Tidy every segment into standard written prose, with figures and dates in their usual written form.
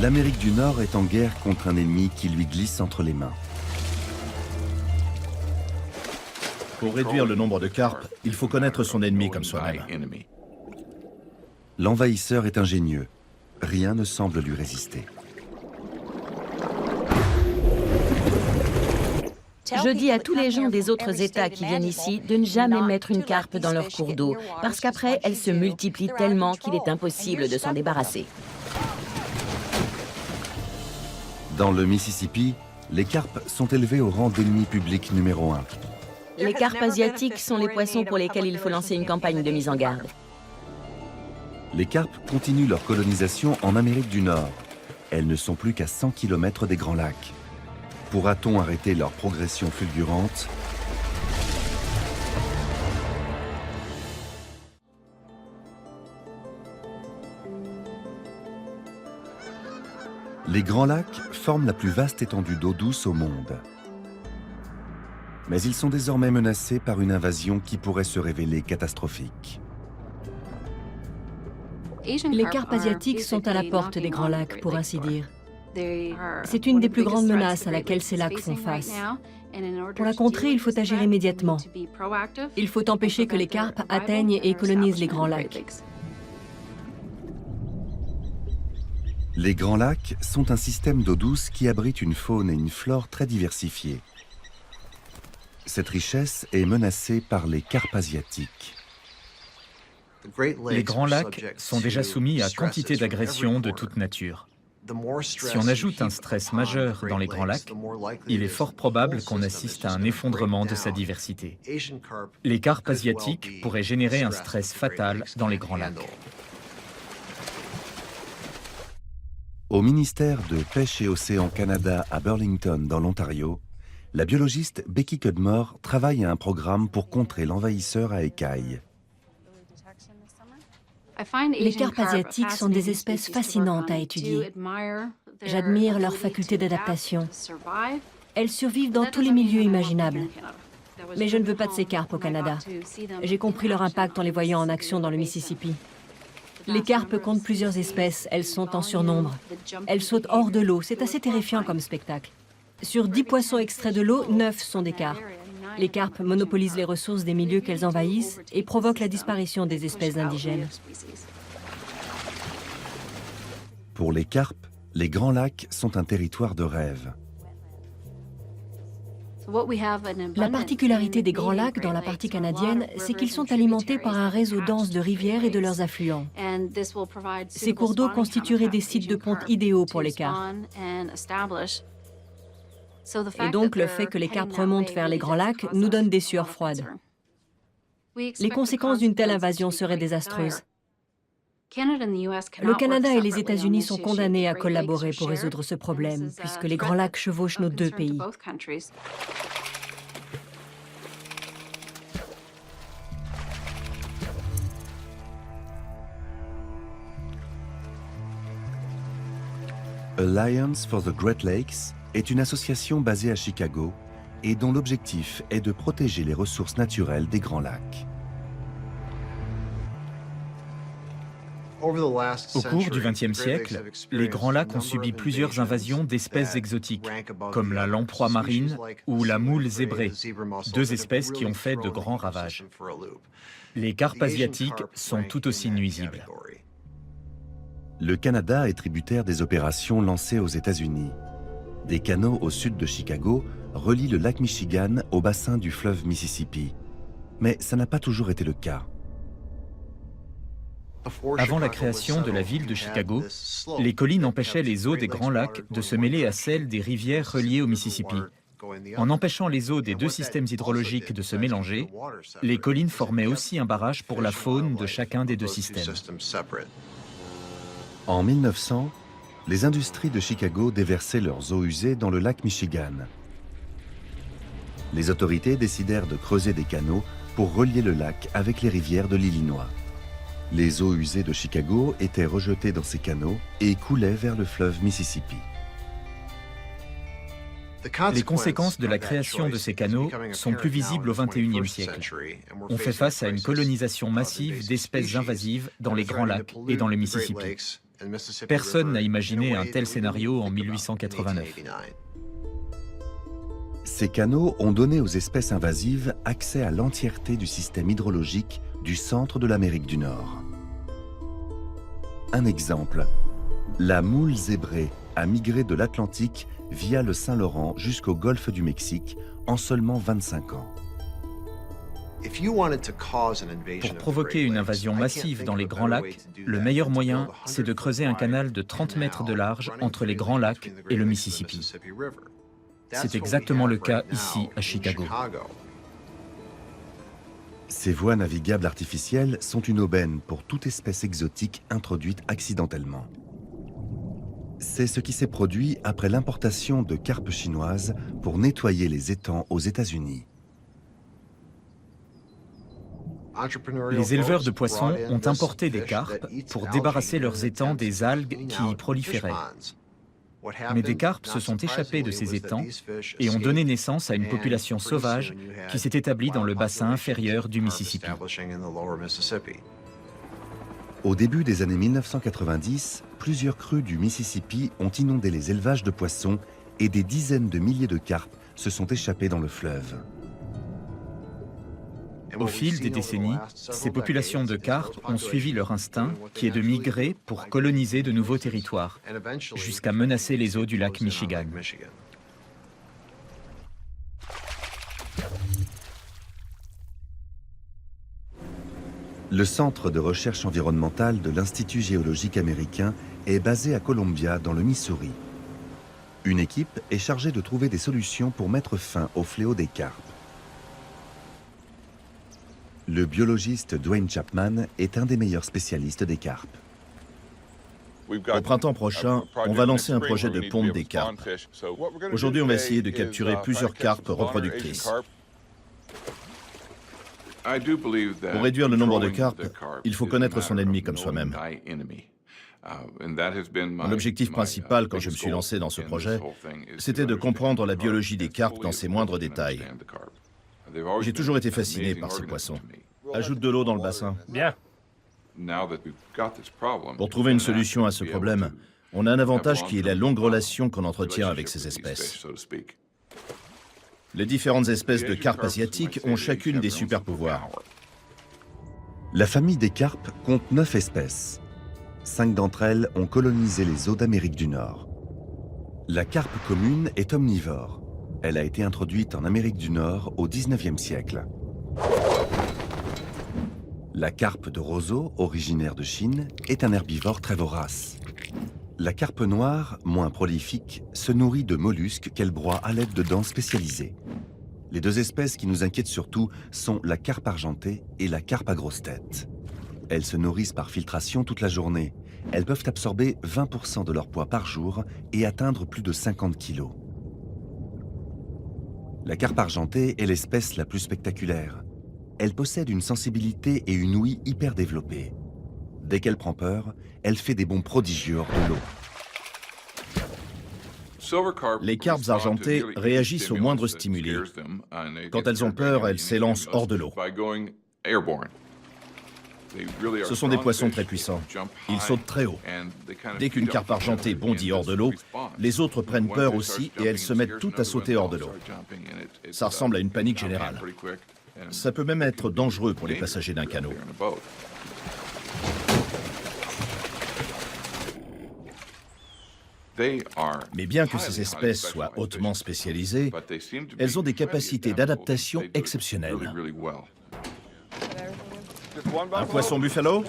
L'Amérique du Nord est en guerre contre un ennemi qui lui glisse entre les mains. Pour réduire le nombre de carpes, il faut connaître son ennemi comme soi-même. L'envahisseur est ingénieux. Rien ne semble lui résister. Je dis à tous les gens des autres États qui viennent ici de ne jamais mettre une carpe dans leur cours d'eau, parce qu'après, elles se multiplient tellement qu'il est impossible de s'en débarrasser. Dans le Mississippi, les carpes sont élevées au rang d'ennemi public numéro 1. Les carpes asiatiques sont les poissons pour lesquels il faut lancer une campagne de mise en garde. Les carpes continuent leur colonisation en Amérique du Nord. Elles ne sont plus qu'à 100 km des Grands Lacs. Pourra-t-on arrêter leur progression fulgurante? Les Grands Lacs forment la plus vaste étendue d'eau douce au monde. Mais ils sont désormais menacés par une invasion qui pourrait se révéler catastrophique. Les carpes asiatiques sont à la porte des Grands Lacs, pour ainsi dire. C'est une des plus grandes menaces à laquelle ces lacs font face. Pour la contrer, il faut agir immédiatement. Il faut empêcher que les carpes atteignent et colonisent les Grands Lacs. Les Grands Lacs sont un système d'eau douce qui abrite une faune et une flore très diversifiées. Cette richesse est menacée par les carpes asiatiques. Les Grands Lacs sont déjà soumis à quantité d'agressions de toute nature. Si on ajoute un stress majeur dans les Grands Lacs, il est fort probable qu'on assiste à un effondrement de sa diversité. Les carpes asiatiques pourraient générer un stress fatal dans les Grands Lacs. Au ministère de Pêche et Océan Canada à Burlington, dans l'Ontario, la biologiste Becky Cudmore travaille à un programme pour contrer l'envahisseur à écailles. Les carpes asiatiques sont des espèces fascinantes à étudier. J'admire leur faculté d'adaptation. Elles survivent dans tous les milieux imaginables. Mais je ne veux pas de ces carpes au Canada. J'ai compris leur impact en les voyant en action dans le Mississippi. Les carpes comptent plusieurs espèces, elles sont en surnombre. Elles sautent hors de l'eau, c'est assez terrifiant comme spectacle. Sur 10 poissons extraits de l'eau, 9 sont des carpes. Les carpes monopolisent les ressources des milieux qu'elles envahissent et provoquent la disparition des espèces indigènes. Pour les carpes, les Grands Lacs sont un territoire de rêve. La particularité des Grands Lacs dans la partie canadienne, c'est qu'ils sont alimentés par un réseau dense de rivières et de leurs affluents. Ces cours d'eau constitueraient des sites de ponte idéaux pour les carpes. Et donc, le fait que les carpes remontent vers les Grands Lacs nous donne des sueurs froides. Les conséquences d'une telle invasion seraient désastreuses. Le Canada et les États-Unis sont condamnés à collaborer pour résoudre ce problème, puisque les Grands Lacs chevauchent nos deux pays. Alliance for the Great Lakes est une association basée à Chicago et dont l'objectif est de protéger les ressources naturelles des Grands Lacs. Au cours du XXe siècle, les Grands Lacs ont subi plusieurs invasions d'espèces exotiques, comme la lamproie marine ou la moule zébrée, deux espèces qui ont fait de grands ravages. Les carpes asiatiques sont tout aussi nuisibles. Le Canada est tributaire des opérations lancées aux États-Unis. Des canaux au sud de Chicago relient le lac Michigan au bassin du fleuve Mississippi. Mais ça n'a pas toujours été le cas. Avant la création de la ville de Chicago, les collines empêchaient les eaux des Grands Lacs de se mêler à celles des rivières reliées au Mississippi. En empêchant les eaux des deux systèmes hydrologiques de se mélanger, les collines formaient aussi un barrage pour la faune de chacun des deux systèmes. En 1900, les industries de Chicago déversaient leurs eaux usées dans le lac Michigan. Les autorités décidèrent de creuser des canaux pour relier le lac avec les rivières de l'Illinois. Les eaux usées de Chicago étaient rejetées dans ces canaux et coulaient vers le fleuve Mississippi. Les conséquences de la création de ces canaux sont plus visibles au XXIe siècle. On fait face à une colonisation massive d'espèces invasives dans les Grands Lacs et dans le Mississippi. Personne n'a imaginé un tel scénario en 1889. Ces canaux ont donné aux espèces invasives accès à l'entièreté du système hydrologique du centre de l'Amérique du Nord. Un exemple, la moule zébrée a migré de l'Atlantique via le Saint-Laurent jusqu'au golfe du Mexique en seulement 25 ans. Pour provoquer une invasion massive dans les Grands Lacs, le meilleur moyen, c'est de creuser un canal de 30 mètres de large entre les Grands Lacs et le Mississippi. C'est exactement le cas ici à Chicago. Ces voies navigables artificielles sont une aubaine pour toute espèce exotique introduite accidentellement. C'est ce qui s'est produit après l'importation de carpes chinoises pour nettoyer les étangs aux États-Unis. Les éleveurs de poissons ont importé des carpes pour débarrasser leurs étangs des algues qui y proliféraient. Mais des carpes se sont échappées de ces étangs et ont donné naissance à une population sauvage qui s'est établie dans le bassin inférieur du Mississippi. Au début des années 1990, plusieurs crues du Mississippi ont inondé les élevages de poissons et des dizaines de milliers de carpes se sont échappées dans le fleuve. Au fil des décennies, ces populations de carpes ont suivi leur instinct, qui est de migrer pour coloniser de nouveaux territoires, jusqu'à menacer les eaux du lac Michigan. Le Centre de recherche environnementale de l'Institut géologique américain est basé à Columbia, dans le Missouri. Une équipe est chargée de trouver des solutions pour mettre fin au fléau des carpes. Le biologiste Dwayne Chapman est un des meilleurs spécialistes des carpes. Au printemps prochain, on va lancer un projet de ponte des carpes. Aujourd'hui, on va essayer de capturer plusieurs carpes reproductrices. Pour réduire le nombre de carpes, il faut connaître son ennemi comme soi-même. Mon objectif principal quand je me suis lancé dans ce projet, c'était de comprendre la biologie des carpes dans ses moindres détails. J'ai toujours été fasciné par ces poissons. Ajoute de l'eau dans le bassin. Bien. Pour trouver une solution à ce problème, on a un avantage qui est la longue relation qu'on entretient avec ces espèces. Les différentes espèces de carpes asiatiques ont chacune des super-pouvoirs. La famille des carpes compte 9 espèces. 5 d'entre elles ont colonisé les eaux d'Amérique du Nord. La carpe commune est omnivore. Elle a été introduite en Amérique du Nord au XIXe siècle. La carpe de roseau, originaire de Chine, est un herbivore très vorace. La carpe noire, moins prolifique, se nourrit de mollusques qu'elle broie à l'aide de dents spécialisées. Les deux espèces qui nous inquiètent surtout sont la carpe argentée et la carpe à grosse tête. Elles se nourrissent par filtration toute la journée. Elles peuvent absorber 20% de leur poids par jour et atteindre plus de 50 kilos. La carpe argentée est l'espèce la plus spectaculaire. Elle possède une sensibilité et une ouïe hyper développées. Dès qu'elle prend peur, elle fait des bonds prodigieux hors de l'eau. Les carpes argentées réagissent au moindre stimuli. Quand elles ont peur, elles s'élancent hors de l'eau. Ce sont des poissons très puissants. Ils sautent très haut. Dès qu'une carpe argentée bondit hors de l'eau, les autres prennent peur aussi et elles se mettent toutes à sauter hors de l'eau. Ça ressemble à une panique générale. Ça peut même être dangereux pour les passagers d'un canot. Mais bien que ces espèces soient hautement spécialisées, elles ont des capacités d'adaptation exceptionnelles. Un poisson buffalo?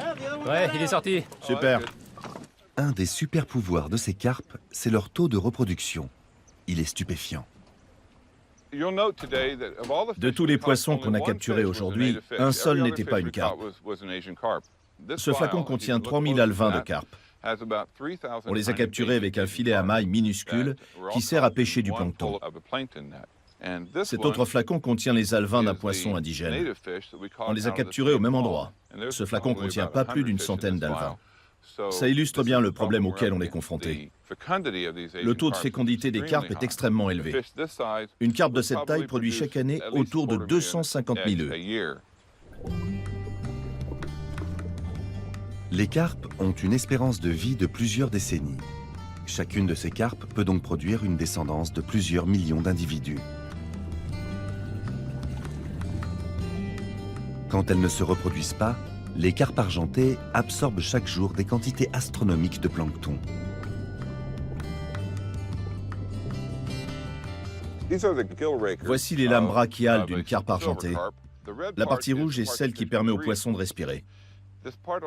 Ouais, il est sorti. Super. Un des super pouvoirs de ces carpes, c'est leur taux de reproduction. Il est stupéfiant. De tous les poissons qu'on a capturés aujourd'hui, un seul n'était pas une carpe. Ce flacon contient 3000 alevins de carpe. On les a capturés avec un filet à mailles minuscule qui sert à pêcher du plancton. Cet autre flacon contient les alevins d'un poisson indigène. On les a capturés au même endroit. Ce flacon contient pas plus d'une centaine d'alevins. Ça illustre bien le problème auquel on est confronté. Le taux de fécondité des carpes est extrêmement élevé. Une carpe de cette taille produit chaque année autour de 250 000 œufs. Les carpes ont une espérance de vie de plusieurs décennies. Chacune de ces carpes peut donc produire une descendance de plusieurs millions d'individus. Quand elles ne se reproduisent pas, les carpes argentées absorbent chaque jour des quantités astronomiques de plancton. Voici les lames brachiales d'une carpe argentée. La partie rouge est celle qui permet aux poissons de respirer.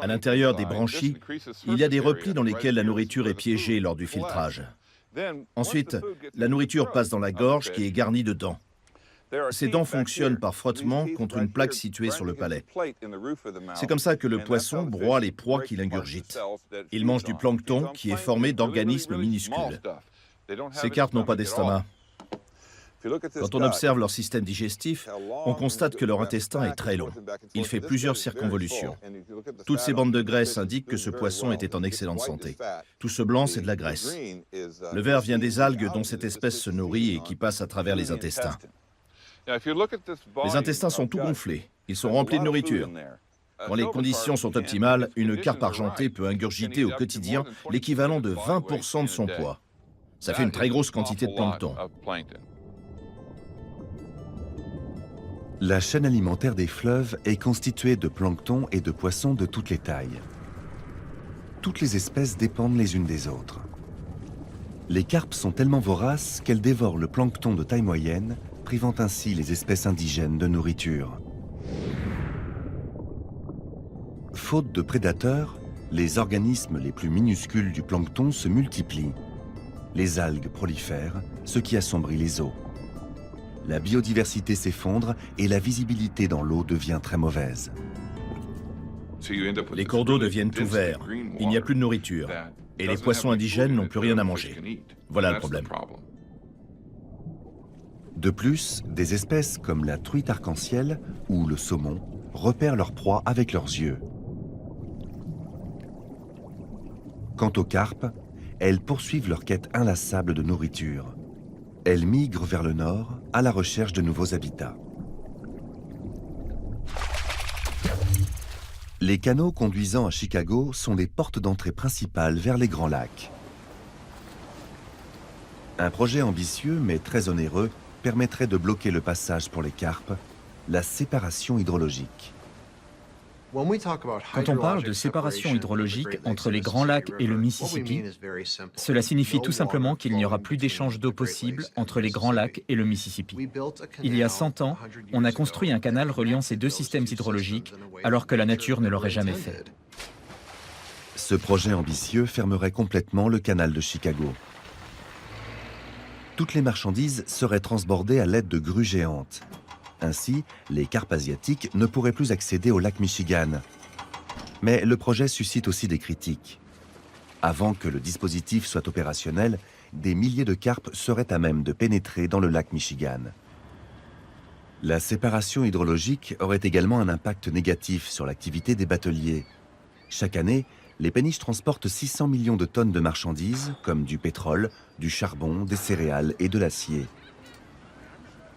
À l'intérieur des branchies, il y a des replis dans lesquels la nourriture est piégée lors du filtrage. Ensuite, la nourriture passe dans la gorge qui est garnie de dents. Ces dents fonctionnent par frottement contre une plaque située sur le palais. C'est comme ça que le poisson broie les proies qu'il ingurgite. Il mange du plancton qui est formé d'organismes minuscules. Ces carpes n'ont pas d'estomac. Quand on observe leur système digestif, on constate que leur intestin est très long. Il fait plusieurs circonvolutions. Toutes ces bandes de graisse indiquent que ce poisson était en excellente santé. Tout ce blanc, c'est de la graisse. Le vert vient des algues dont cette espèce se nourrit et qui passent à travers les intestins. Les intestins sont tout gonflés. Ils sont remplis de nourriture. Quand les conditions sont optimales, une carpe argentée peut ingurgiter au quotidien l'équivalent de 20% de son poids. Ça fait une très grosse quantité de plancton. La chaîne alimentaire des fleuves est constituée de plancton et de poissons de toutes les tailles. Toutes les espèces dépendent les unes des autres. Les carpes sont tellement voraces qu'elles dévorent le plancton de taille moyenne, privant ainsi les espèces indigènes de nourriture. Faute de prédateurs, les organismes les plus minuscules du plancton se multiplient. Les algues prolifèrent, ce qui assombrit les eaux. La biodiversité s'effondre et la visibilité dans l'eau devient très mauvaise. Les cours d'eau deviennent tout verts. Il n'y a plus de nourriture. Et les poissons indigènes n'ont plus rien à manger. Voilà le problème. De plus, des espèces comme la truite arc-en-ciel ou le saumon repèrent leur proie avec leurs yeux. Quant aux carpes, elles poursuivent leur quête inlassable de nourriture. Elles migrent vers le nord à la recherche de nouveaux habitats. Les canaux conduisant à Chicago sont les portes d'entrée principales vers les Grands Lacs. Un projet ambitieux mais très onéreux permettrait de bloquer le passage pour les carpes, la séparation hydrologique. Quand on parle de séparation hydrologique entre les Grands Lacs et le Mississippi, cela signifie tout simplement qu'il n'y aura plus d'échange d'eau possible entre les Grands Lacs et le Mississippi. Il y a 100 ans, on a construit un canal reliant ces deux systèmes hydrologiques, alors que la nature ne l'aurait jamais fait. Ce projet ambitieux fermerait complètement le canal de Chicago. Toutes les marchandises seraient transbordées à l'aide de grues géantes. Ainsi, les carpes asiatiques ne pourraient plus accéder au lac Michigan. Mais le projet suscite aussi des critiques. Avant que le dispositif soit opérationnel, des milliers de carpes seraient à même de pénétrer dans le lac Michigan. La séparation hydrologique aurait également un impact négatif sur l'activité des bateliers. Chaque année, les péniches transportent 600 millions de tonnes de marchandises, comme du pétrole, du charbon, des céréales et de l'acier.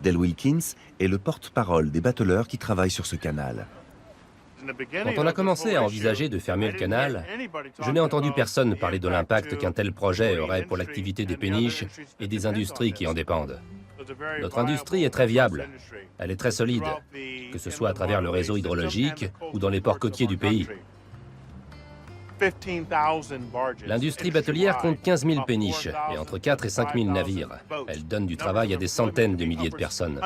Del Wilkins est le porte-parole des bateleurs qui travaillent sur ce canal. Quand on a commencé à envisager de fermer le canal, je n'ai entendu personne parler de l'impact qu'un tel projet aurait pour l'activité des péniches et des industries qui en dépendent. Notre industrie est très viable, elle est très solide, que ce soit à travers le réseau hydrologique ou dans les ports côtiers du pays. L'industrie batelière compte 15 000 péniches et entre 4 et 5 000 navires. Elle donne du travail à des centaines de milliers de personnes.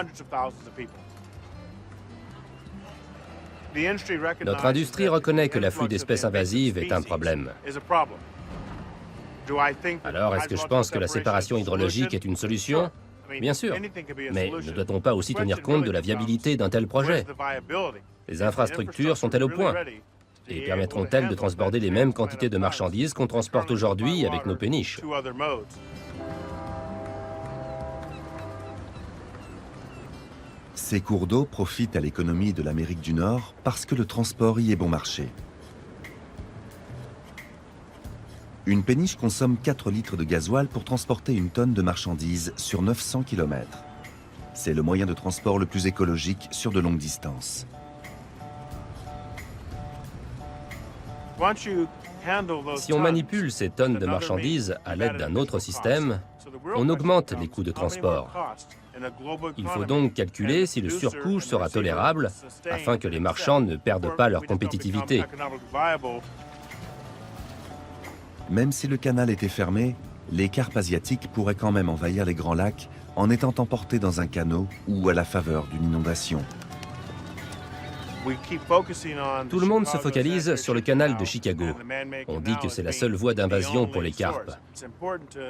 Notre industrie reconnaît que l'afflux d'espèces invasives est un problème. Alors, est-ce que je pense que la séparation hydrologique est une solution? Bien sûr. Mais ne doit-on pas aussi tenir compte de la viabilité d'un tel projet? Les infrastructures sont-elles au point? Et permettront-elles de transborder les mêmes quantités de marchandises qu'on transporte aujourd'hui avec nos péniches? Ces cours d'eau profitent à l'économie de l'Amérique du Nord parce que le transport y est bon marché. Une péniche consomme 4 litres de gasoil pour transporter une tonne de marchandises sur 900 km. C'est le moyen de transport le plus écologique sur de longues distances. Si on manipule ces tonnes de marchandises à l'aide d'un autre système, on augmente les coûts de transport. Il faut donc calculer si le surcoût sera tolérable afin que les marchands ne perdent pas leur compétitivité. Même si le canal était fermé, les carpes asiatiques pourraient quand même envahir les Grands Lacs en étant emportés dans un canot ou à la faveur d'une inondation. Tout le monde se focalise sur le canal de Chicago. On dit que c'est la seule voie d'invasion pour les carpes.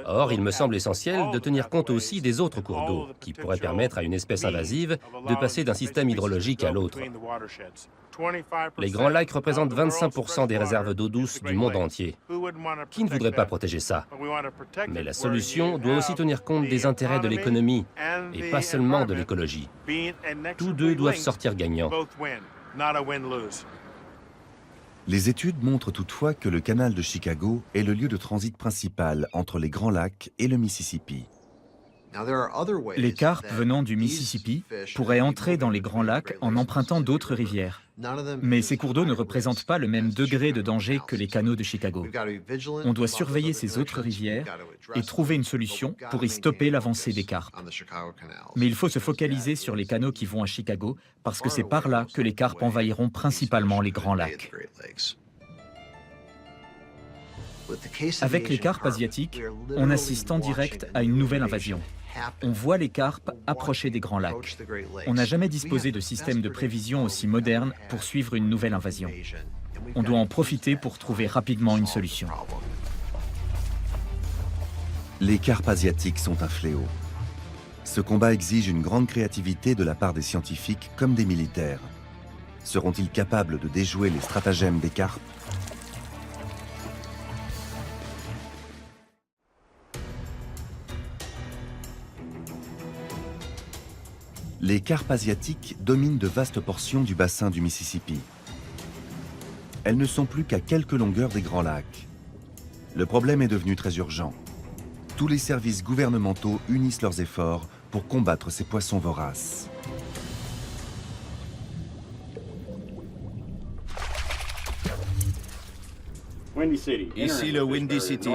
Or, il me semble essentiel de tenir compte aussi des autres cours d'eau, qui pourraient permettre à une espèce invasive de passer d'un système hydrologique à l'autre. Les Grands Lacs représentent 25% des réserves d'eau douce du monde entier. Qui ne voudrait pas protéger ça? Mais la solution doit aussi tenir compte des intérêts de l'économie, et pas seulement de l'écologie. Tous deux doivent sortir gagnants. Les études montrent toutefois que le canal de Chicago est le lieu de transit principal entre les Grands Lacs et le Mississippi. Les carpes venant du Mississippi pourraient entrer dans les Grands Lacs en empruntant d'autres rivières. Mais ces cours d'eau ne représentent pas le même degré de danger que les canaux de Chicago. On doit surveiller ces autres rivières et trouver une solution pour y stopper l'avancée des carpes. Mais il faut se focaliser sur les canaux qui vont à Chicago parce que c'est par là que les carpes envahiront principalement les Grands Lacs. Avec les carpes asiatiques, on assiste en direct à une nouvelle invasion. On voit les carpes approcher des Grands Lacs. On n'a jamais disposé de système de prévision aussi moderne pour suivre une nouvelle invasion. On doit en profiter pour trouver rapidement une solution. Les carpes asiatiques sont un fléau. Ce combat exige une grande créativité de la part des scientifiques comme des militaires. Seront-ils capables de déjouer les stratagèmes des carpes ? Les carpes asiatiques dominent de vastes portions du bassin du Mississippi. Elles ne sont plus qu'à quelques longueurs des Grands Lacs. Le problème est devenu très urgent. Tous les services gouvernementaux unissent leurs efforts pour combattre ces poissons voraces. Ici le Windy City.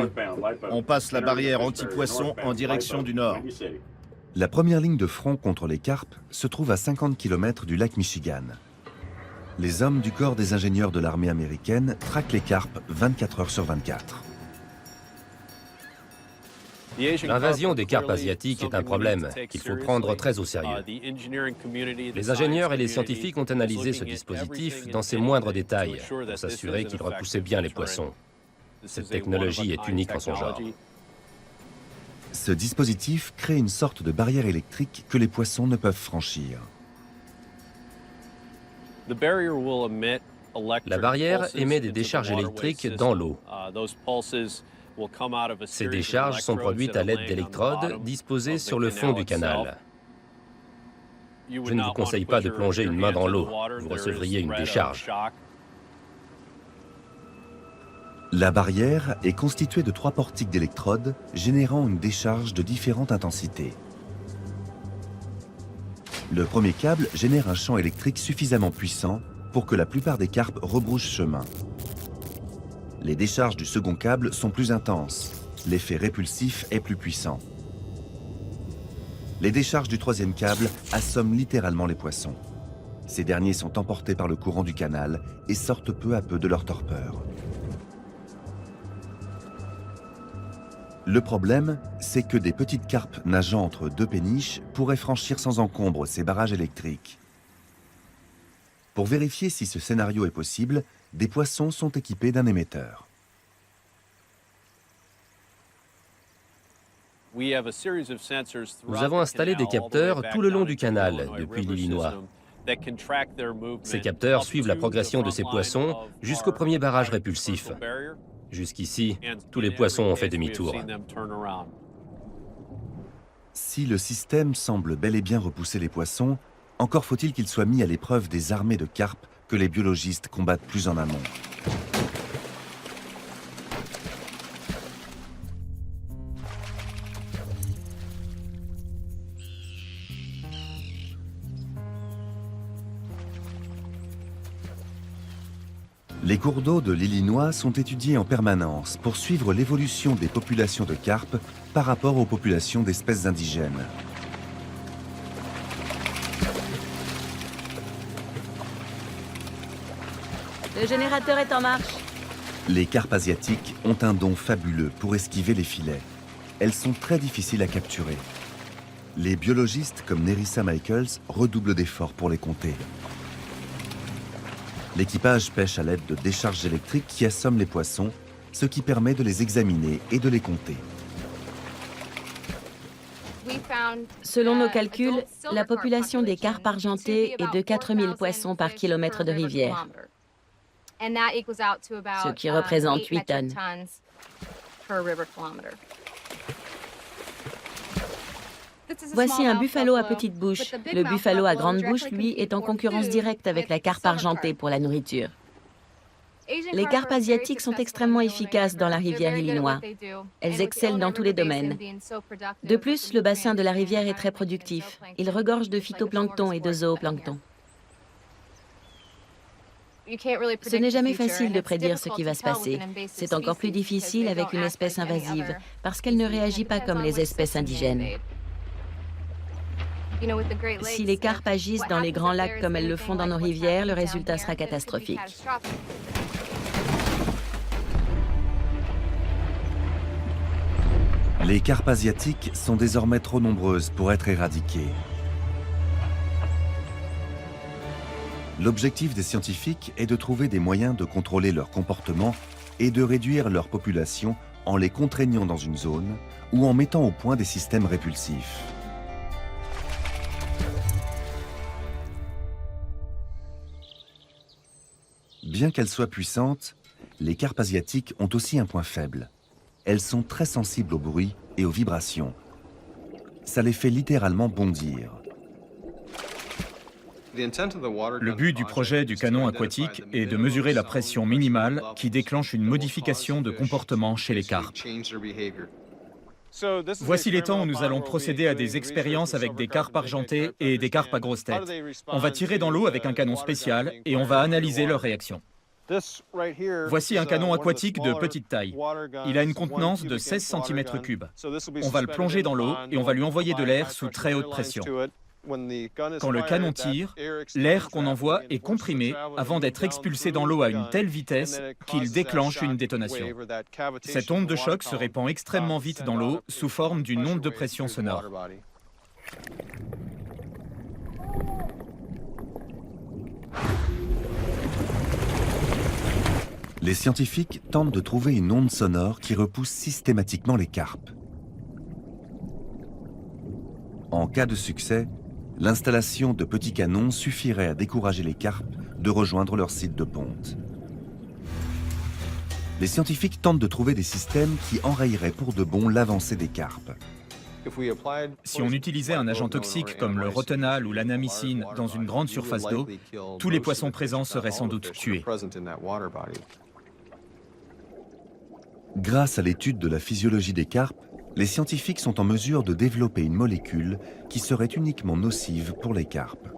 On passe la barrière anti-poisson en direction du nord. La première ligne de front contre les carpes se trouve à 50 km du lac Michigan. Les hommes du corps des ingénieurs de l'armée américaine traquent les carpes 24 heures sur 24. L'invasion des carpes asiatiques est un problème qu'il faut prendre très au sérieux. Les ingénieurs et les scientifiques ont analysé ce dispositif dans ses moindres détails pour s'assurer qu'il repoussait bien les poissons. Cette technologie est unique en son genre. Ce dispositif crée une sorte de barrière électrique que les poissons ne peuvent franchir. La barrière émet des décharges électriques dans l'eau. Ces décharges sont produites à l'aide d'électrodes disposées sur le fond du canal. Je ne vous conseille pas de plonger une main dans l'eau, vous recevriez une décharge. La barrière est constituée de 3 portiques d'électrodes générant une décharge de différentes intensités. Le premier câble génère un champ électrique suffisamment puissant pour que la plupart des carpes rebroussent chemin. Les décharges du second câble sont plus intenses. L'effet répulsif est plus puissant. Les décharges du troisième câble assomment littéralement les poissons. Ces derniers sont emportés par le courant du canal et sortent peu à peu de leur torpeur. Le problème, c'est que des petites carpes nageant entre 2 péniches pourraient franchir sans encombre ces barrages électriques. Pour vérifier si ce scénario est possible, des poissons sont équipés d'un émetteur. Nous avons installé des capteurs tout le long du canal, depuis l'Illinois. Ces capteurs suivent la progression de ces poissons jusqu'au premier barrage répulsif. Jusqu'ici, tous les poissons ont fait demi-tour. Si le système semble bel et bien repousser les poissons, encore faut-il qu'il soit mis à l'épreuve des armées de carpes que les biologistes combattent plus en amont. Les cours d'eau de l'Illinois sont étudiés en permanence pour suivre l'évolution des populations de carpes par rapport aux populations d'espèces indigènes. Le générateur est en marche. Les carpes asiatiques ont un don fabuleux pour esquiver les filets. Elles sont très difficiles à capturer. Les biologistes comme Nerissa Michaels redoublent d'efforts pour les compter. L'équipage pêche à l'aide de décharges électriques qui assomment les poissons, ce qui permet de les examiner et de les compter. Selon nos calculs, la population des carpes argentées est de 4000 poissons par kilomètre de rivière, ce qui représente 8 tonnes. Voici un buffalo à petite bouche. Le buffalo à grande bouche, lui, est en concurrence directe avec la carpe argentée pour la nourriture. Les carpes asiatiques sont extrêmement efficaces dans la rivière Illinois. Elles excellent dans tous les domaines. De plus, le bassin de la rivière est très productif. Il regorge de phytoplancton et de zooplancton. Ce n'est jamais facile de prédire ce qui va se passer. C'est encore plus difficile avec une espèce invasive, parce qu'elle ne réagit pas comme les espèces indigènes. Si les carpes agissent dans les grands lacs comme elles le font dans nos rivières, le résultat sera catastrophique. Les carpes asiatiques sont désormais trop nombreuses pour être éradiquées. L'objectif des scientifiques est de trouver des moyens de contrôler leur comportement et de réduire leur population en les contraignant dans une zone ou en mettant au point des systèmes répulsifs. Bien qu'elles soient puissantes, les carpes asiatiques ont aussi un point faible. Elles sont très sensibles au bruit et aux vibrations. Ça les fait littéralement bondir. Le but du projet du canon aquatique est de mesurer la pression minimale qui déclenche une modification de comportement chez les carpes. Voici les temps où nous allons procéder à des expériences avec des carpes argentées et des carpes à grosse tête. On va tirer dans l'eau avec un canon spécial et on va analyser leurs réactions. Voici un canon aquatique de petite taille. Il a une contenance de 16 cm3. On va le plonger dans l'eau et on va lui envoyer de l'air sous très haute pression. Quand le canon tire, l'air qu'on envoie est comprimé avant d'être expulsé dans l'eau à une telle vitesse qu'il déclenche une détonation. Cette onde de choc se répand extrêmement vite dans l'eau sous forme d'une onde de pression sonore. Les scientifiques tentent de trouver une onde sonore qui repousse systématiquement les carpes. En cas de succès, l'installation de petits canons suffirait à décourager les carpes de rejoindre leur site de ponte. Les scientifiques tentent de trouver des systèmes qui enrayeraient pour de bon l'avancée des carpes. Si on utilisait un agent toxique comme le rotenal ou l'anamycine dans une grande surface d'eau, tous les poissons présents seraient sans doute tués. Grâce à l'étude de la physiologie des carpes, les scientifiques sont en mesure de développer une molécule qui serait uniquement nocive pour les carpes.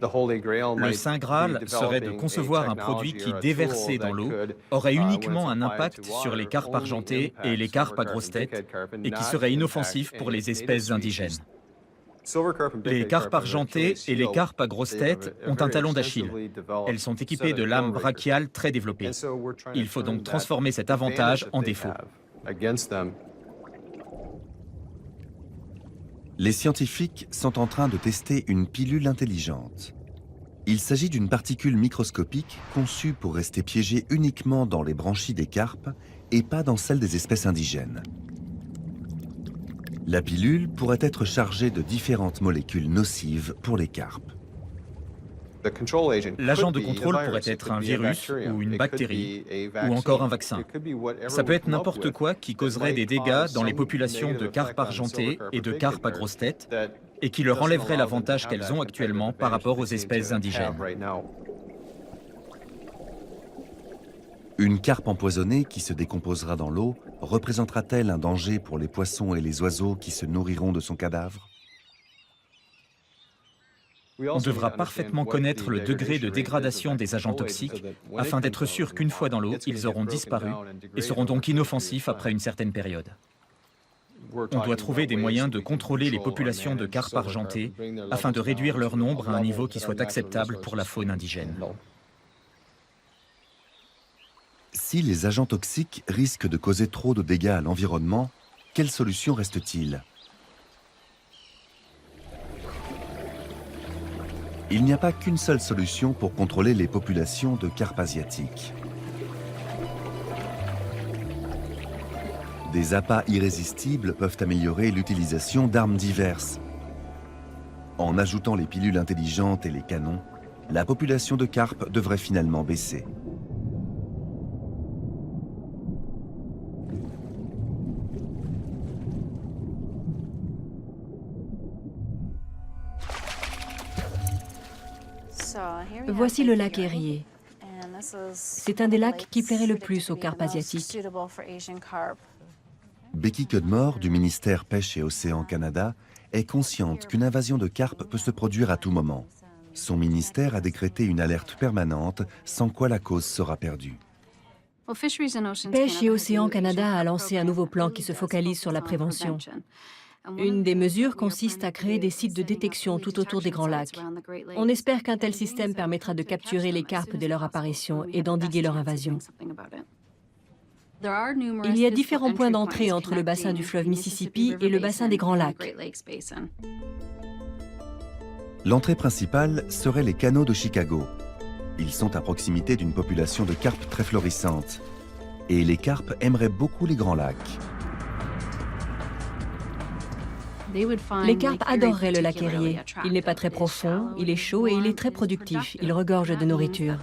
Le Saint Graal serait de concevoir un produit qui, déversé dans l'eau, aurait uniquement un impact sur les carpes argentées et les carpes à grosse tête et qui serait inoffensif pour les espèces indigènes. Les carpes argentées et les carpes à grosse tête ont un talon d'Achille. Elles sont équipées de lames brachiales très développées. Il faut donc transformer cet avantage en défaut. Les scientifiques sont en train de tester une pilule intelligente. Il s'agit d'une particule microscopique conçue pour rester piégée uniquement dans les branchies des carpes et pas dans celles des espèces indigènes. La pilule pourrait être chargée de différentes molécules nocives pour les carpes. L'agent de contrôle pourrait être un virus ou une bactérie ou encore un vaccin. Ça peut être n'importe quoi qui causerait des dégâts dans les populations de carpes argentées et de carpes à grosse tête et qui leur enlèverait l'avantage qu'elles ont actuellement par rapport aux espèces indigènes. Une carpe empoisonnée qui se décomposera dans l'eau représentera-t-elle un danger pour les poissons et les oiseaux qui se nourriront de son cadavre ? On devra parfaitement connaître le degré de dégradation des agents toxiques afin d'être sûr qu'une fois dans l'eau, ils auront disparu et seront donc inoffensifs après une certaine période. On doit trouver des moyens de contrôler les populations de carpes argentées afin de réduire leur nombre à un niveau qui soit acceptable pour la faune indigène. Si les agents toxiques risquent de causer trop de dégâts à l'environnement, quelle solution reste-t-il? Il n'y a pas qu'une seule solution pour contrôler les populations de carpes asiatiques. Des appâts irrésistibles peuvent améliorer l'utilisation d'armes diverses. En ajoutant les pilules intelligentes et les canons, la population de carpes devrait finalement baisser. Voici le lac Erie. C'est un des lacs qui plairait le plus aux carpes asiatiques. Becky Cudmore, du ministère Pêche et Océan Canada, est consciente qu'une invasion de carpes peut se produire à tout moment. Son ministère a décrété une alerte permanente, sans quoi la cause sera perdue. Pêche et Océan Canada a lancé un nouveau plan qui se focalise sur la prévention. Une des mesures consiste à créer des sites de détection tout autour des Grands Lacs. On espère qu'un tel système permettra de capturer les carpes dès leur apparition et d'endiguer leur invasion. Il y a différents points d'entrée entre le bassin du fleuve Mississippi et le bassin des Grands Lacs. L'entrée principale serait les canaux de Chicago. Ils sont à proximité d'une population de carpes très florissante. Et les carpes aimeraient beaucoup les Grands Lacs. Les carpes adoreraient le lac Erie. Il n'est pas très profond, il est chaud et il est très productif. Il regorge de nourriture.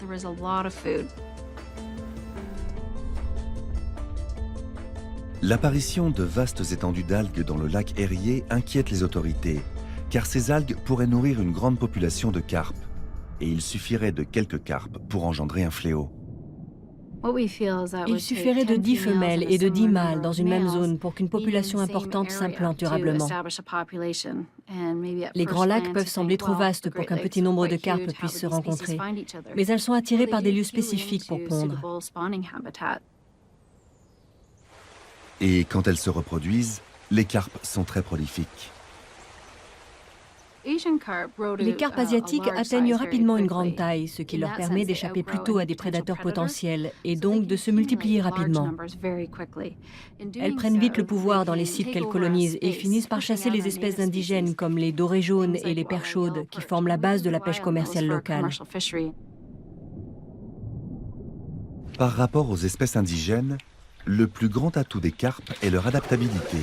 L'apparition de vastes étendues d'algues dans le lac Erie inquiète les autorités, car ces algues pourraient nourrir une grande population de carpes. Et il suffirait de quelques carpes pour engendrer un fléau. Il suffirait de 10 femelles et de 10 mâles dans une même zone pour qu'une population importante s'implante durablement. Les Grands Lacs peuvent sembler trop vastes pour qu'un petit nombre de carpes puissent se rencontrer, mais elles sont attirées par des lieux spécifiques pour pondre. Et quand elles se reproduisent, les carpes sont très prolifiques. Les carpes asiatiques atteignent rapidement une grande taille, ce qui leur permet d'échapper plus tôt à des prédateurs potentiels et donc de se multiplier rapidement. Elles prennent vite le pouvoir dans les sites qu'elles colonisent et finissent par chasser les espèces indigènes comme les dorées jaunes et les perches chaudes qui forment la base de la pêche commerciale locale. Par rapport aux espèces indigènes, le plus grand atout des carpes est leur adaptabilité.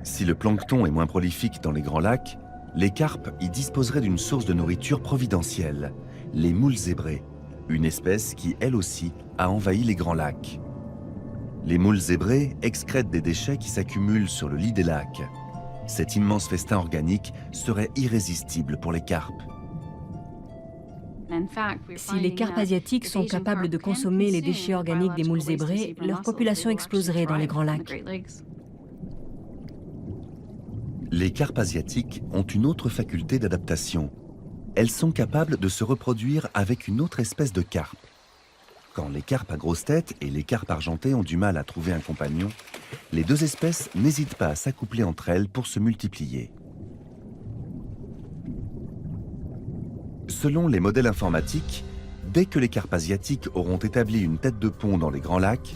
Si le plancton est moins prolifique dans les Grands Lacs, les carpes y disposeraient d'une source de nourriture providentielle, les moules zébrés, une espèce qui, elle aussi, a envahi les Grands Lacs. Les moules zébrés excrètent des déchets qui s'accumulent sur le lit des lacs. Cet immense festin organique serait irrésistible pour les carpes. Si les carpes asiatiques sont capables de consommer les déchets organiques des moules zébrés, leur population exploserait dans les Grands Lacs. Les carpes asiatiques ont une autre faculté d'adaptation. Elles sont capables de se reproduire avec une autre espèce de carpe. Quand les carpes à grosse tête et les carpes argentées ont du mal à trouver un compagnon, les deux espèces n'hésitent pas à s'accoupler entre elles pour se multiplier. Selon les modèles informatiques, dès que les carpes asiatiques auront établi une tête de pont dans les Grands Lacs,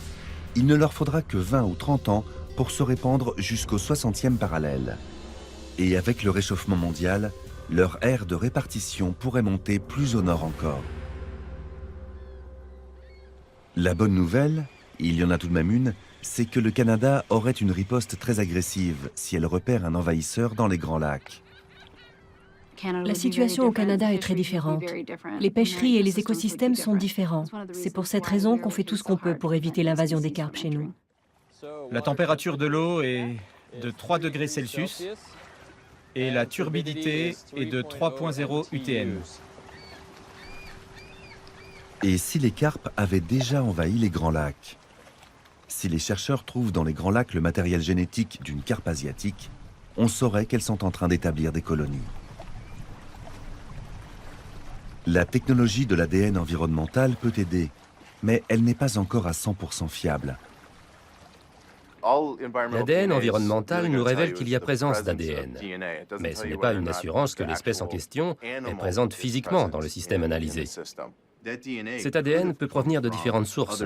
il ne leur faudra que 20 ou 30 ans pour se répandre jusqu'au 60e parallèle. Et avec le réchauffement mondial, leur aire de répartition pourrait monter plus au nord encore. La bonne nouvelle, il y en a tout de même une, c'est que le Canada aurait une riposte très agressive si elle repère un envahisseur dans les Grands Lacs. La situation au Canada est très différente. Les pêcheries et les écosystèmes sont différents. C'est pour cette raison qu'on fait tout ce qu'on peut pour éviter l'invasion des carpes chez nous. La température de l'eau est de 3 degrés Celsius et la turbidité est de 3,0 UTM. Et si les carpes avaient déjà envahi les Grands Lacs? Si les chercheurs trouvent dans les Grands Lacs le matériel génétique d'une carpe asiatique, on saurait qu'elles sont en train d'établir des colonies. La technologie de l'ADN environnemental peut aider, mais elle n'est pas encore à 100% fiable. L'ADN environnemental nous révèle qu'il y a présence d'ADN, mais ce n'est pas une assurance que l'espèce en question est présente physiquement dans le système analysé. Cet ADN peut provenir de différentes sources.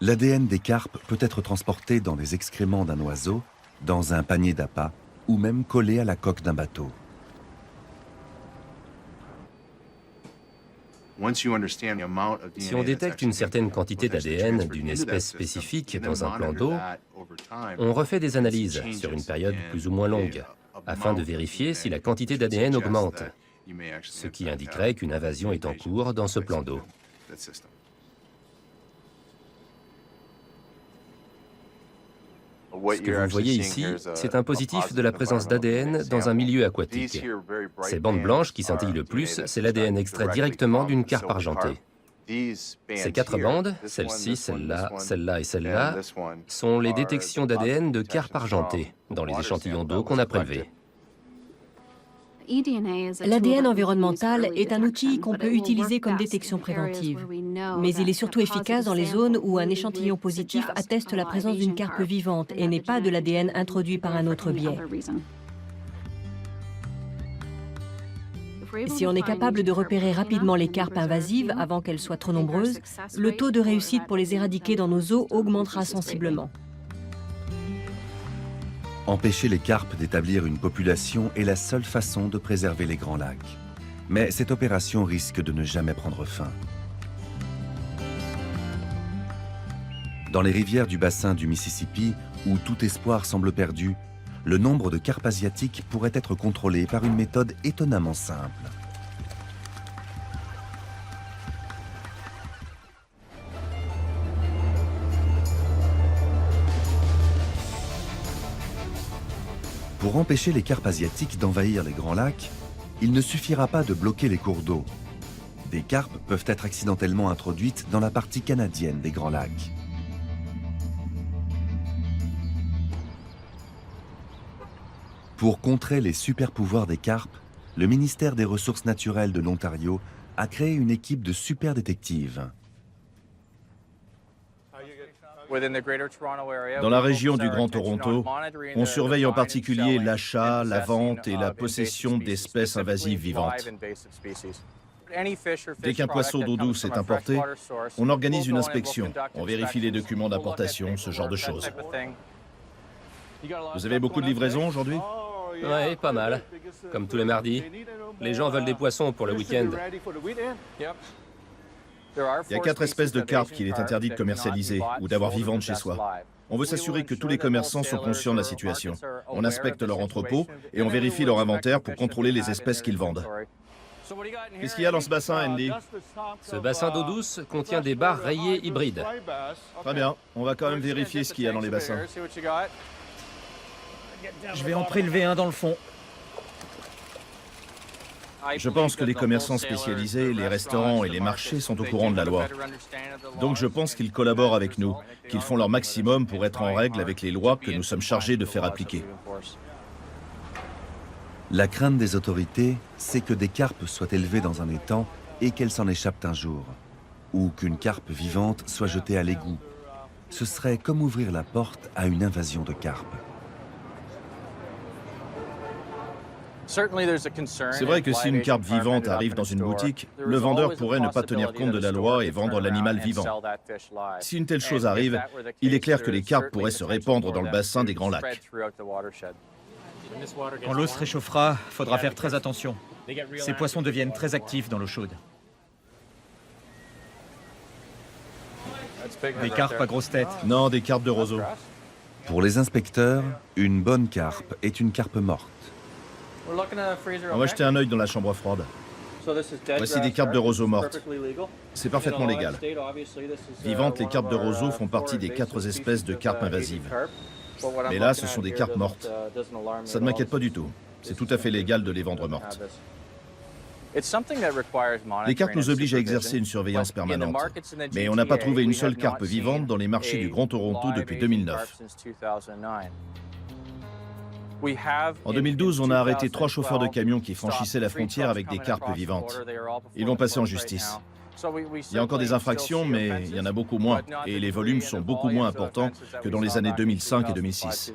L'ADN des carpes peut être transporté dans les excréments d'un oiseau, dans un panier d'appât ou même collé à la coque d'un bateau. Si on détecte une certaine quantité d'ADN d'une espèce spécifique dans un plan d'eau, on refait des analyses sur une période plus ou moins longue, afin de vérifier si la quantité d'ADN augmente, ce qui indiquerait qu'une invasion est en cours dans ce plan d'eau. Ce que vous voyez ici, c'est un positif de la présence d'ADN dans un milieu aquatique. Ces bandes blanches qui scintillent le plus, c'est l'ADN extrait directement d'une carpe argentée. Ces 4 bandes, celle-ci, celle-là, celle-là et celle-là, sont les détections d'ADN de carpe argentée dans les échantillons d'eau qu'on a prélevés. L'ADN environnemental est un outil qu'on peut utiliser comme détection préventive. Mais il est surtout efficace dans les zones où un échantillon positif atteste la présence d'une carpe vivante et n'est pas de l'ADN introduit par un autre biais. Si on est capable de repérer rapidement les carpes invasives avant qu'elles soient trop nombreuses, le taux de réussite pour les éradiquer dans nos eaux augmentera sensiblement. Empêcher les carpes d'établir une population est la seule façon de préserver les grands lacs. Mais cette opération risque de ne jamais prendre fin. Dans les rivières du bassin du Mississippi, où tout espoir semble perdu, le nombre de carpes asiatiques pourrait être contrôlé par une méthode étonnamment simple. Pour empêcher les carpes asiatiques d'envahir les grands lacs, il ne suffira pas de bloquer les cours d'eau. Des carpes peuvent être accidentellement introduites dans la partie canadienne des grands lacs. Pour contrer les super-pouvoirs des carpes, le ministère des Ressources naturelles de l'Ontario a créé une équipe de super-détectives. Dans la région du Grand Toronto, on surveille en particulier l'achat, la vente et la possession d'espèces invasives vivantes. Dès qu'un poisson d'eau douce est importé, on organise une inspection, on vérifie les documents d'importation, ce genre de choses. Vous avez beaucoup de livraisons aujourd'hui? Oui, pas mal. Comme tous les mardis. Les gens veulent des poissons pour le week-end. Il y a 4 espèces de carpes qu'il est interdit de commercialiser ou d'avoir vivantes chez soi. On veut s'assurer que tous les commerçants sont conscients de la situation. On inspecte leur entrepôt et on vérifie leur inventaire pour contrôler les espèces qu'ils vendent. Qu'est-ce qu'il y a dans ce bassin, Andy? Ce bassin d'eau douce contient des bars rayés hybrides. Très bien, on va quand même vérifier ce qu'il y a dans les bassins. Je vais en prélever un dans le fond. Je pense que les commerçants spécialisés, les restaurants et les marchés sont au courant de la loi. Donc je pense qu'ils collaborent avec nous, qu'ils font leur maximum pour être en règle avec les lois que nous sommes chargés de faire appliquer. La crainte des autorités, c'est que des carpes soient élevées dans un étang et qu'elles s'en échappent un jour, ou qu'une carpe vivante soit jetée à l'égout. Ce serait comme ouvrir la porte à une invasion de carpes. C'est vrai que si une carpe vivante arrive dans une boutique, le vendeur pourrait ne pas tenir compte de la loi et vendre l'animal vivant. Si une telle chose arrive, il est clair que les carpes pourraient se répandre dans le bassin des Grands Lacs. Quand l'eau se réchauffera, il faudra faire très attention. Ces poissons deviennent très actifs dans l'eau chaude. Des carpes à grosse tête. Non, des carpes de roseau. Pour les inspecteurs, une bonne carpe est une carpe morte. On va jeter un œil dans la chambre froide. Voici des carpes de roseau mortes. C'est parfaitement légal. Vivantes, les carpes de roseau font partie des 4 espèces de carpes invasives. Mais là, ce sont des carpes mortes. Ça ne m'inquiète pas du tout. C'est tout à fait légal de les vendre mortes. Les carpes nous obligent à exercer une surveillance permanente. Mais on n'a pas trouvé une seule carpe vivante dans les marchés du Grand Toronto depuis 2009. En 2012, on a arrêté 3 chauffeurs de camions qui franchissaient la frontière avec des carpes vivantes. Ils vont passer en justice. Il y a encore des infractions, mais il y en a beaucoup moins, et les volumes sont beaucoup moins importants que dans les années 2005 et 2006.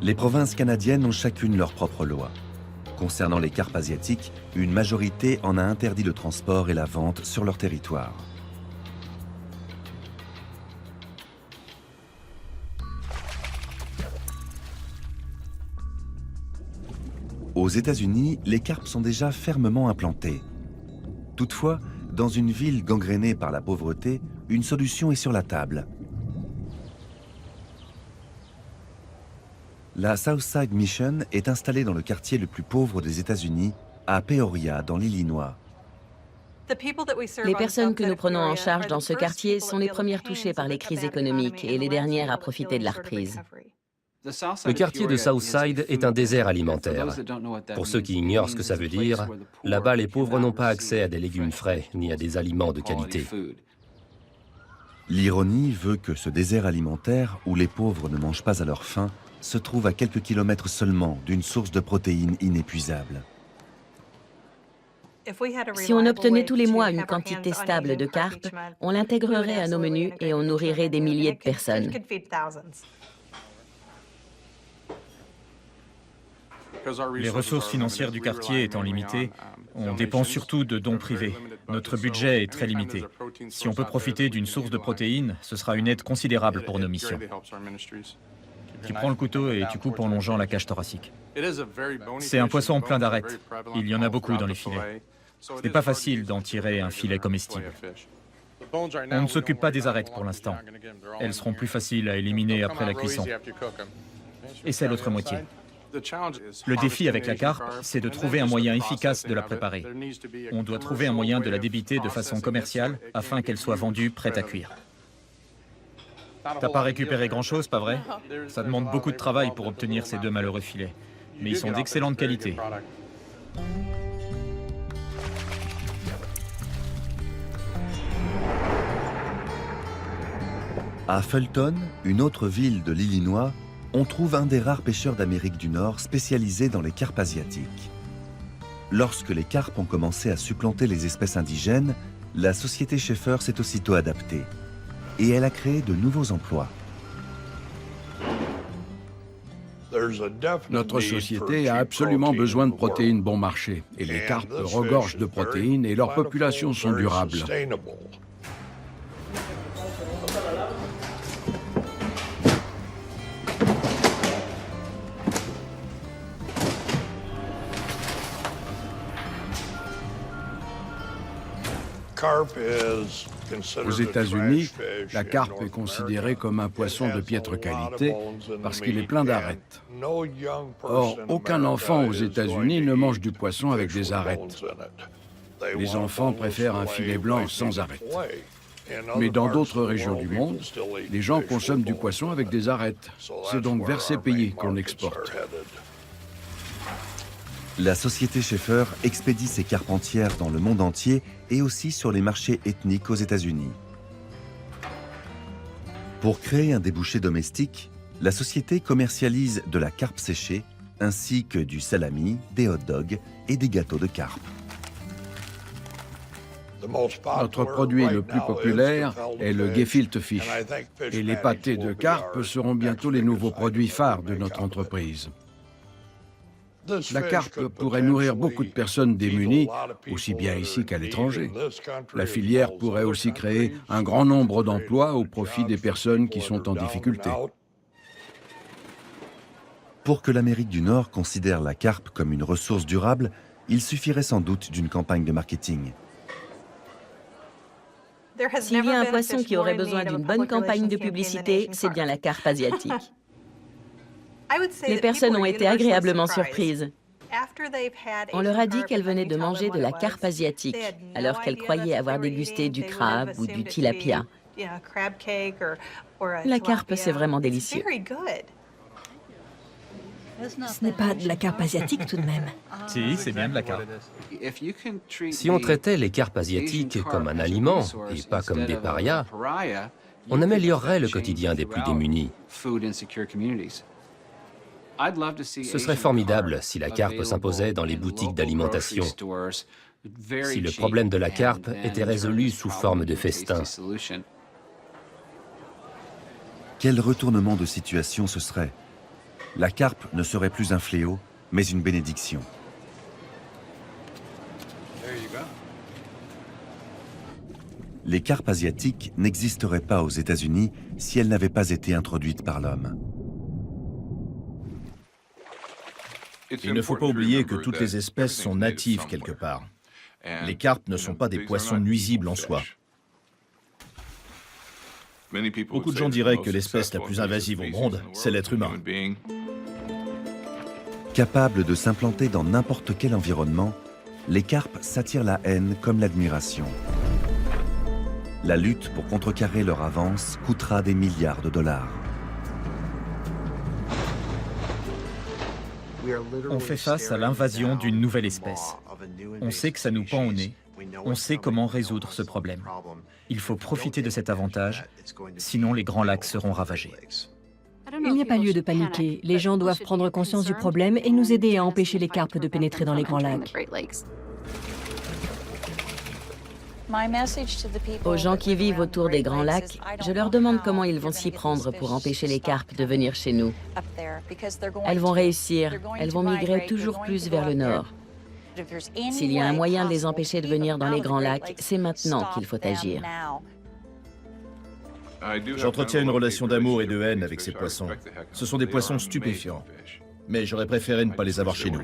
Les provinces canadiennes ont chacune leur propre loi. Concernant les carpes asiatiques, une majorité en a interdit le transport et la vente sur leur territoire. Aux États-Unis, les carpes sont déjà fermement implantées. Toutefois, dans une ville gangrénée par la pauvreté, une solution est sur la table. La Southside Mission est installée dans le quartier le plus pauvre des États-Unis, à Peoria, dans l'Illinois. Les personnes que nous prenons en charge dans ce quartier sont les premières touchées par les crises économiques et les dernières à profiter de la reprise. Le quartier de Southside est un désert alimentaire. Pour ceux qui ignorent ce que ça veut dire, là-bas les pauvres n'ont pas accès à des légumes frais ni à des aliments de qualité. L'ironie veut que ce désert alimentaire, où les pauvres ne mangent pas à leur faim, se trouve à quelques kilomètres seulement d'une source de protéines inépuisable. Si on obtenait tous les mois une quantité stable de carpes, on l'intégrerait à nos menus et on nourrirait des milliers de personnes. Les ressources financières du quartier étant limitées, on dépend surtout de dons privés. Notre budget est très limité. Si on peut profiter d'une source de protéines, ce sera une aide considérable pour nos missions. Tu prends le couteau et tu coupes en longeant la cage thoracique. C'est un poisson plein d'arêtes. Il y en a beaucoup dans les filets. Ce n'est pas facile d'en tirer un filet comestible. On ne s'occupe pas des arêtes pour l'instant. Elles seront plus faciles à éliminer après la cuisson. Et c'est l'autre moitié. Le défi avec la carpe, c'est de trouver un moyen efficace de la préparer. On doit trouver un moyen de la débiter de façon commerciale afin qu'elle soit vendue prête à cuire. T'as pas récupéré grand-chose, pas vrai? Ça demande beaucoup de travail pour obtenir ces 2 malheureux filets. Mais ils sont d'excellente qualité. À Fulton, une autre ville de l'Illinois, on trouve un des rares pêcheurs d'Amérique du Nord spécialisé dans les carpes asiatiques. Lorsque les carpes ont commencé à supplanter les espèces indigènes, la société Schaeffer s'est aussitôt adaptée. Et elle a créé de nouveaux emplois. Notre société a absolument besoin de protéines bon marché. Et les carpes regorgent de protéines et leurs populations sont durables. Aux États-Unis, la carpe est considérée comme un poisson de piètre qualité parce qu'il est plein d'arêtes. Or, aucun enfant aux États-Unis ne mange du poisson avec des arêtes. Les enfants préfèrent un filet blanc sans arêtes. Mais dans d'autres régions du monde, les gens consomment du poisson avec des arêtes. C'est donc vers ces pays qu'on exporte. La société Schaeffer expédie ses carpes entières dans le monde entier et aussi sur les marchés ethniques aux États-Unis. Pour créer un débouché domestique, la société commercialise de la carpe séchée ainsi que du salami, des hot dogs et des gâteaux de carpe. Notre produit le plus populaire est le gefilte fish. Et les pâtés de carpe seront bientôt les nouveaux produits phares de notre entreprise. La carpe pourrait nourrir beaucoup de personnes démunies, aussi bien ici qu'à l'étranger. La filière pourrait aussi créer un grand nombre d'emplois au profit des personnes qui sont en difficulté. Pour que l'Amérique du Nord considère la carpe comme une ressource durable, il suffirait sans doute d'une campagne de marketing. S'il y a un poisson qui aurait besoin d'une bonne campagne de publicité, c'est bien la carpe asiatique. Les personnes ont été agréablement surprises. On leur a dit qu'elles venaient de manger de la carpe asiatique, alors qu'elles croyaient avoir dégusté du crabe ou du tilapia. La carpe, c'est vraiment délicieux. Ce n'est pas de la carpe asiatique tout de même. Si, c'est bien de la carpe. Si on traitait les carpes asiatiques comme un aliment et pas comme des parias, on améliorerait le quotidien des plus démunis. Ce serait formidable si la carpe s'imposait dans les boutiques d'alimentation, si le problème de la carpe était résolu sous forme de festin. Quel retournement de situation ce serait? La carpe ne serait plus un fléau, mais une bénédiction. Les carpes asiatiques n'existeraient pas aux États-Unis si elles n'avaient pas été introduites par l'homme. Il ne faut pas oublier que toutes les espèces sont natives quelque part. Les carpes ne sont pas des poissons nuisibles en soi. Beaucoup de gens diraient que l'espèce la plus invasive au monde, c'est l'être humain. Capables de s'implanter dans n'importe quel environnement, les carpes s'attirent la haine comme l'admiration. La lutte pour contrecarrer leur avance coûtera des milliards de dollars. On fait face à l'invasion d'une nouvelle espèce. On sait que ça nous pend au nez. On sait comment résoudre ce problème. Il faut profiter de cet avantage, sinon les grands lacs seront ravagés. Il n'y a pas lieu de paniquer. Les gens doivent prendre conscience du problème et nous aider à empêcher les carpes de pénétrer dans les grands lacs. Aux gens qui vivent autour des Grands Lacs, je leur demande comment ils vont s'y prendre pour empêcher les carpes de venir chez nous. Elles vont réussir, elles vont migrer toujours plus vers le nord. S'il y a un moyen de les empêcher de venir dans les Grands Lacs, c'est maintenant qu'il faut agir. J'entretiens une relation d'amour et de haine avec ces poissons. Ce sont des poissons stupéfiants. Mais j'aurais préféré ne pas les avoir chez nous.